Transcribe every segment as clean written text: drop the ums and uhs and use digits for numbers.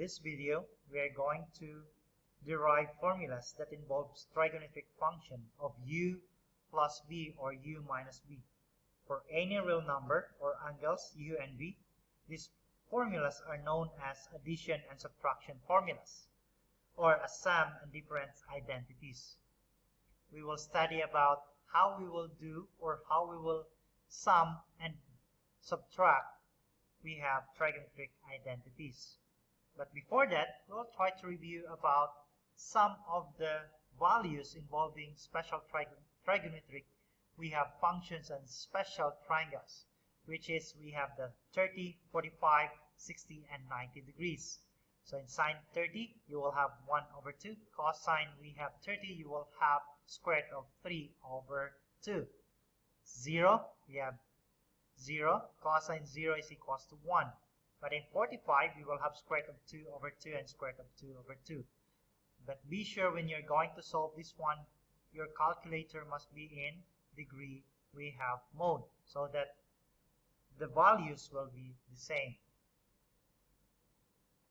this video, we are going to derive formulas that involves trigonometric function of u plus v or u minus v. For any real number or angles u and v, these formulas are known as addition and subtraction formulas, or as sum and difference identities. We will study about how we will do or how we will sum and subtract. We have trigonometric identities. But before that, we'll try to review about some of the values involving special trigonometric. We have functions and special triangles, which is we have the 30, 45, 60, and 90 degrees. So in sine 30, you will have 1 over 2. Cosine, we have 30, you will have square root of 3 over 2. 0, we have 0. Cosine 0 is equals to 1. But in 45, we will have square root of 2 over 2 and square root of 2 over 2. But be sure when you're going to solve this one, your calculator must be in degree we have mode so that the values will be the same.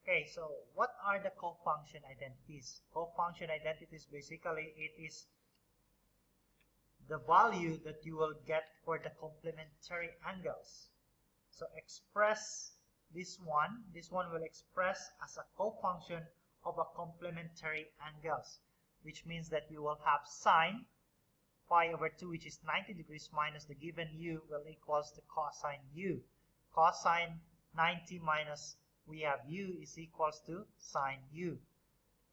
Okay, so what are the cofunction identities? Cofunction identities, basically it is the value that you will get for the complementary angles. So express this one will express as a cofunction of a complementary angles, which means that you will have sine pi over 2, which is 90 degrees, minus the given u will equals to cosine u. Cosine 90 minus we have u is equals to sine u.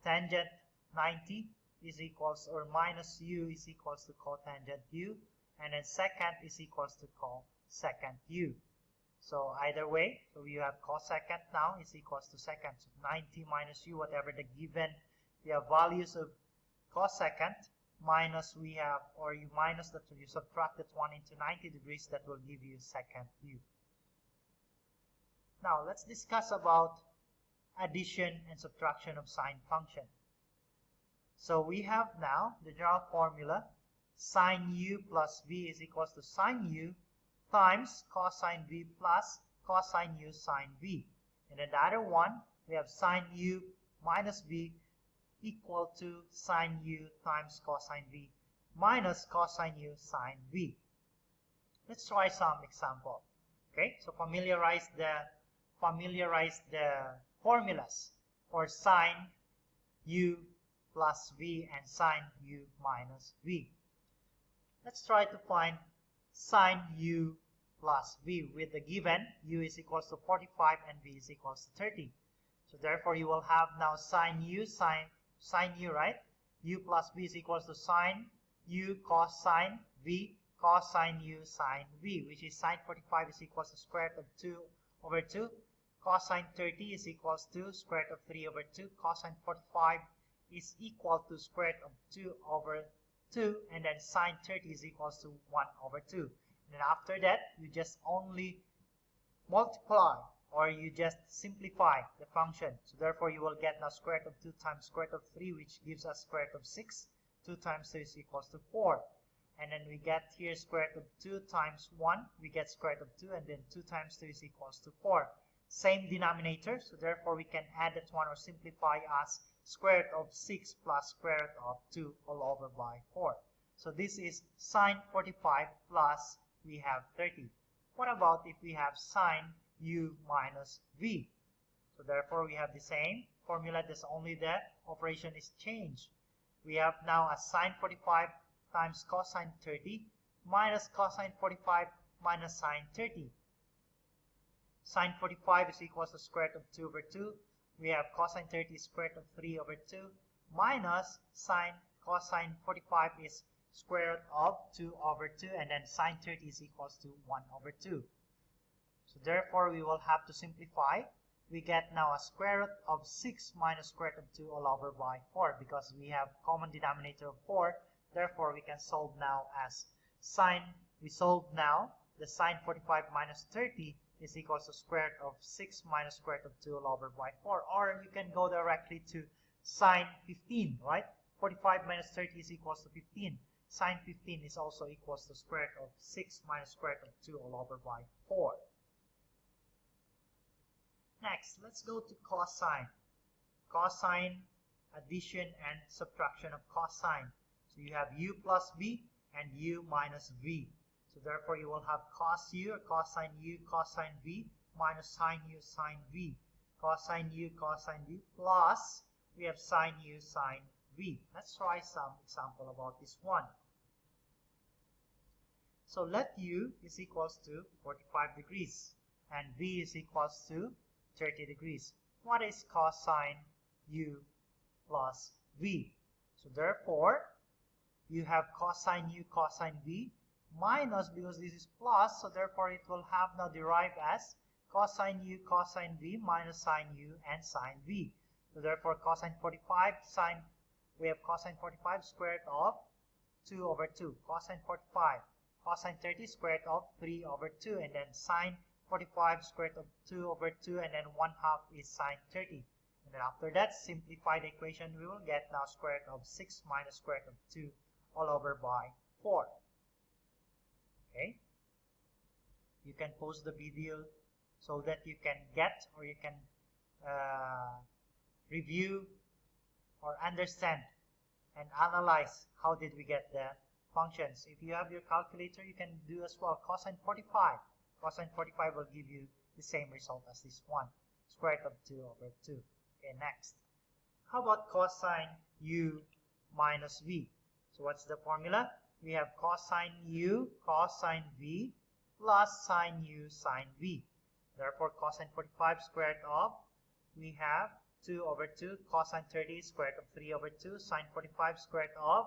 Tangent 90 is equals or minus u is equals to cotangent u, and then secant is equals to cosecant u. So either way, so you have cosecant now is equals to secant. So 90 minus u, whatever the given, we have values of cosecant minus we have, or you minus that, you subtract that one into 90 degrees, that will give you secant u. Now let's discuss about addition and subtraction of sine function. So we have now the general formula, sine u plus v is equals to sine u times cosine v plus cosine u sine v. And then the other one, we have sine u minus v equal to sine u times cosine v minus cosine u sine v. Let's try some example. Okay, so familiarize the formulas for sine u plus v and sine u minus v. Let's try to find sine u plus v with the given u is equals to 45 and v is equals to 30. So therefore you will have now sine u, sine u, right? U plus v is equals to sine u cosine v cosine u sine v, which is sine 45 is equals to square root of 2 over 2. Cosine 30 is equals to square root of 3 over 2. Cosine 45 is equal to square root of 2 over 2. And then sine 30 is equals to 1 over 2. And then after that, you just only multiply or you just simplify the function. So therefore, you will get now square root of 2 times square root of 3, which gives us square root of 6. 2 times 3 is equals to 4. And then we get here square root of 2 times 1, we get square root of 2, and then 2 times 3 is equals to 4. Same denominator, so therefore we can add that one or simplify as square root of 6 plus square root of 2 all over by 4. So this is sine 45 plus we have 30. What about if we have sine u minus v? So therefore we have the same formula, just only the operation is changed. We have now a sine 45 times cosine 30 minus cosine 45 minus sine 30. Sine 45 is equals to square root of 2 over 2. We have cosine 30 is square root of 3 over 2 minus cosine 45 is square root of 2 over 2, and then sine 30 is equals to 1 over 2. So therefore we will have to simplify. We get now a square root of 6 minus square root of 2 all over by 4, because we have common denominator of 4. Therefore we can solve now as we solve now the sine 45 minus 30 is equals to square root of 6 minus square root of 2 all over by 4. Or you can go directly to sine 15, right? 45 minus 30 is equals to 15. Sine 15 is also equals to square root of 6 minus square root of 2 all over by 4. Next, let's go to cosine. cosine addition and subtraction of cosine. So you have u plus v and u minus v. So therefore you will have cos u or cosine v minus sine u sine v. Cosine u cosine v plus we have sine u sine v. Let's try some example about this one. So let u is equals to 45 degrees and v is equals to 30 degrees. What is cosine u plus v? So therefore you have cosine u cosine v minus, because this is plus, so therefore it will have now derived as cosine u cosine v minus sine u and sine v. So therefore cosine 45 sine, we have cosine 45 squared of 2 over 2, cosine 45, cosine 30 squared of 3 over 2, and then sine 45 squared of 2 over 2, and then 1/2 is sine 30. And then after that, simplify the equation, we will get now square root of 6 minus square root of 2 all over by 4. Okay? You can pause the video so that you can get, or you can review or understand and analyze how did we get the functions. If you have your calculator, you can do as well. Cosine 45. Cosine 45 will give you the same result as this one. Square root of 2 over 2. Okay, next. How about cosine u minus v? So what's the formula? We have cosine u cosine v plus sine u sine v. Therefore, cosine 45 squared of, we have 2 over 2, cosine 30 squared of 3 over 2, sine 45 squared of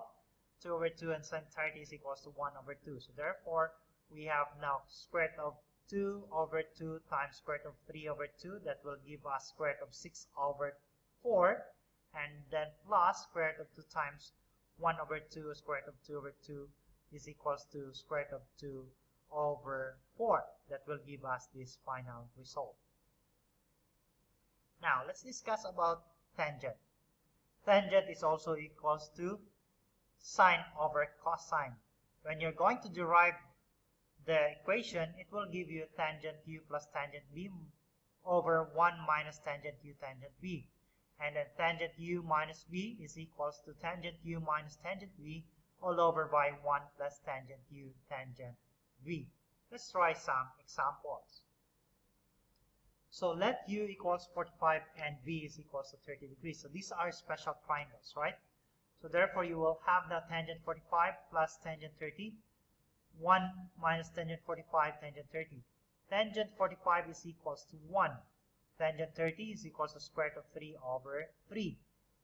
2 over 2, and sine 30 is equals to 1 over 2. So therefore, we have now square root of 2 over 2 times square root of 3 over 2. That will give us square root of 6 over 4. And then plus square root of 2 times 1 over 2, square root of 2 over 2 is equals to square root of 2 over 4. That will give us this final result. Now, let's discuss about tangent. Tangent is also equals to sine over cosine. When you're going to derive the equation, it will give you tangent u plus tangent v over 1 minus tangent u tangent v. And then tangent u minus v is equals to tangent u minus tangent v all over by 1 plus tangent u tangent v. Let's try some examples. So let u equals 45 and v is equals to 30 degrees. So these are special triangles, right? So therefore you will have now tangent 45 plus tangent 30. 1 minus tangent 45 tangent 30. Tangent 45 is equals to 1. Tangent 30 is equals to square root of 3 over 3.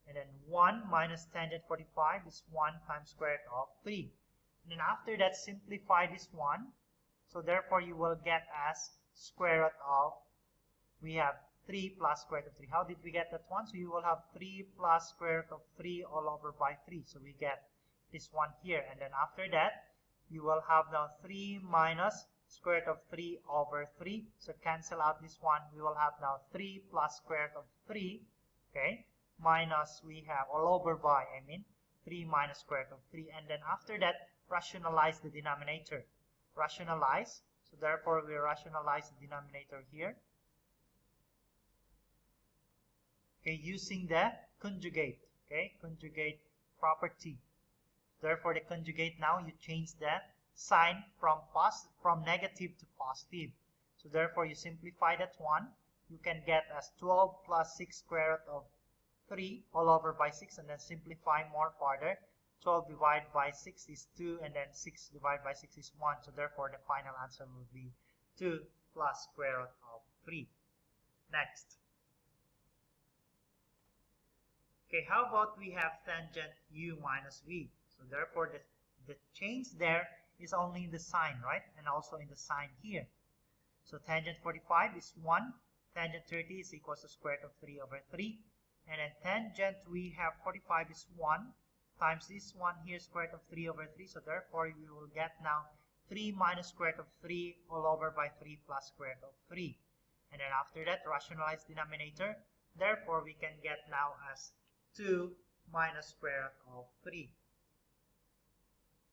And then 1 minus tangent 45 is 1 times square root of 3. And then after that, simplify this one. So therefore you will get as square root of, we have 3 plus square root of 3. How did we get that one? So you will have 3 plus square root of 3 all over by 3. So we get this one here. And then after that, you will have now 3 minus square root of 3 over 3. So cancel out this one. We will have now 3 plus square root of 3. Okay. Minus we have all over by, 3 minus square root of 3. And then after that, rationalize the denominator. Rationalize. So therefore, we rationalize the denominator here. Okay, using the conjugate. Okay, conjugate property. Therefore, the conjugate now, you change the sign from negative to positive. So therefore, you simplify that one. You can get as 12 plus 6 square root of 3 all over by 6, and then simplify more further. 12 divided by 6 is 2, and then 6 divided by 6 is 1. So therefore, the final answer will be 2 plus square root of 3. Next. Okay, how about we have tangent u minus v? So therefore, the change there is only in the sign, right? And also in the sign here. So tangent 45 is 1. Tangent 30 is equals to square root of 3 over 3. And then tangent, we have 45 is 1 times this one here, square root of 3 over 3. So therefore, we will get now 3 minus square root of 3 all over by 3 plus square root of 3. And then after that, rationalize denominator. Therefore, we can get now as 2 minus square root of 3.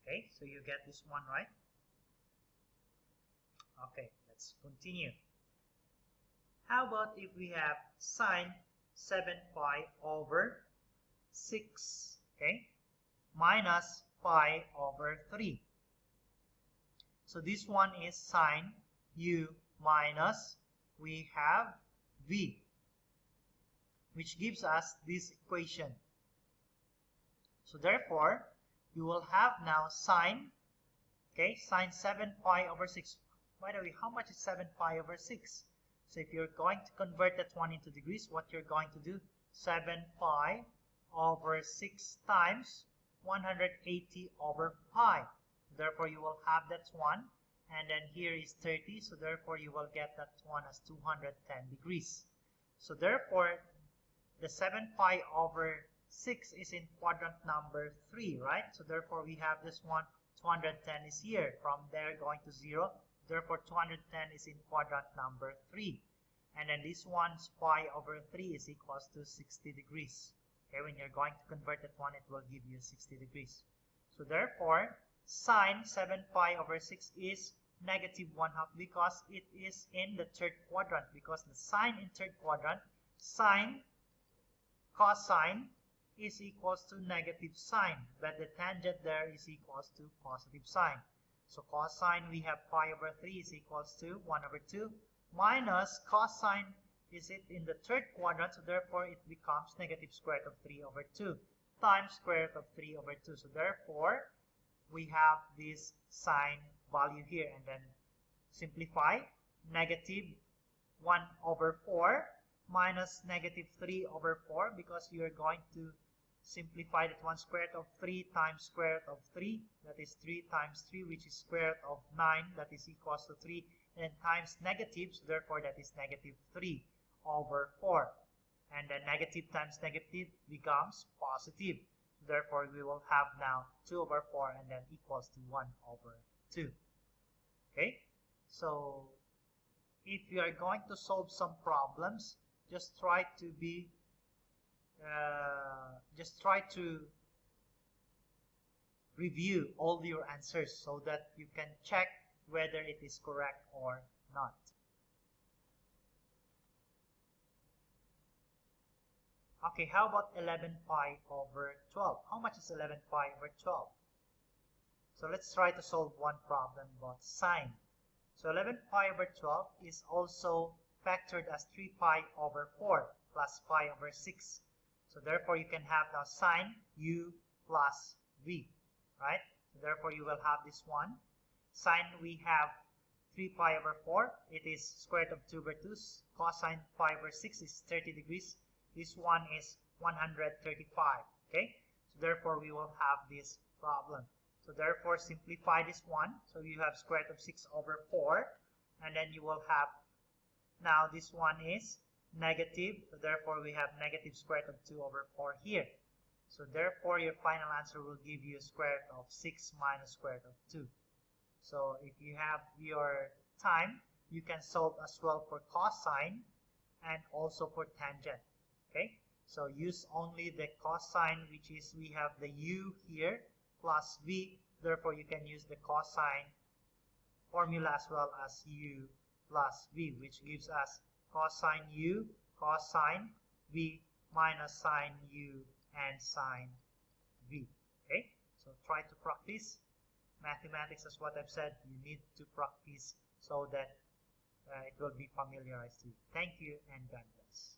Okay, so you get this one, right? Okay, let's continue. How about if we have sine 7 pi over 6, okay, minus pi over 3. So this one is sine u minus, we have v, which gives us this equation. So therefore, you will have now sine, okay, sine 7 pi over 6. By the way, how much is 7 pi over 6? So if you're going to convert that one into degrees, what you're going to do, 7 pi over 6 times 180 over pi. Therefore, you will have that one, and then here is 30, so therefore you will get that one as 210 degrees. So therefore, the 7 pi over 6 is in quadrant number 3, right? So therefore, we have this one, 210 is here, from there going to 0. Therefore, 210 is in quadrant number 3. And then this one's pi over 3 is equals to 60 degrees. Okay, when you're going to convert that one, it will give you 60 degrees. So therefore, sine 7 pi over 6 is negative 1/2 because it is in the third quadrant. Because the sine in third quadrant, sine cosine is equals to negative sine, but the tangent there is equals to positive sine. So cosine, we have pi over 3 is equals to 1 over 2 minus cosine is it in the third quadrant, so therefore it becomes negative square root of 3 over 2 times square root of 3 over 2. So therefore, we have this sine value here, and then simplify, negative 1 over 4 minus negative 3 over 4, because you're going to simplify that one, square root of 3 times square root of 3, that is 3 times 3, which is square root of 9, that is equals to 3, and times negative, so therefore that is negative 3 over 4. And then negative times negative becomes positive. So therefore, we will have now 2 over 4 and then equals to 1 over 2. Okay? So, if you are going to solve some problems, just try to review all your answers so that you can check whether it is correct or not. Okay, how about 11 pi over 12? How much is 11 pi over 12? So let's try to solve one problem about sine. So 11 pi over 12 is also factored as 3 pi over 4 plus pi over 6. So therefore, you can have now sine u plus v, right? So therefore, you will have this one. Sine, we have 3 pi over 4. It is square root of 2 over 2. Cosine pi over 6 is 30 degrees. This one is 135, okay? So therefore, we will have this problem. So therefore, simplify this one. So you have square root of 6 over 4. And then you will have, now this one is negative. So therefore, we have negative square root of 2 over 4 here. So therefore, your final answer will give you square root of 6 minus square root of 2. So if you have your time, you can solve as well for cosine and also for tangent. Okay, so use only the cosine, which is, we have the u here plus v. Therefore, you can use the cosine formula as well as u plus v, which gives us cosine u, cosine v minus sine u and sine v. Okay, so try to practice mathematics. As what I've said, you need to practice so that it will be familiarized to you. Thank you and God bless.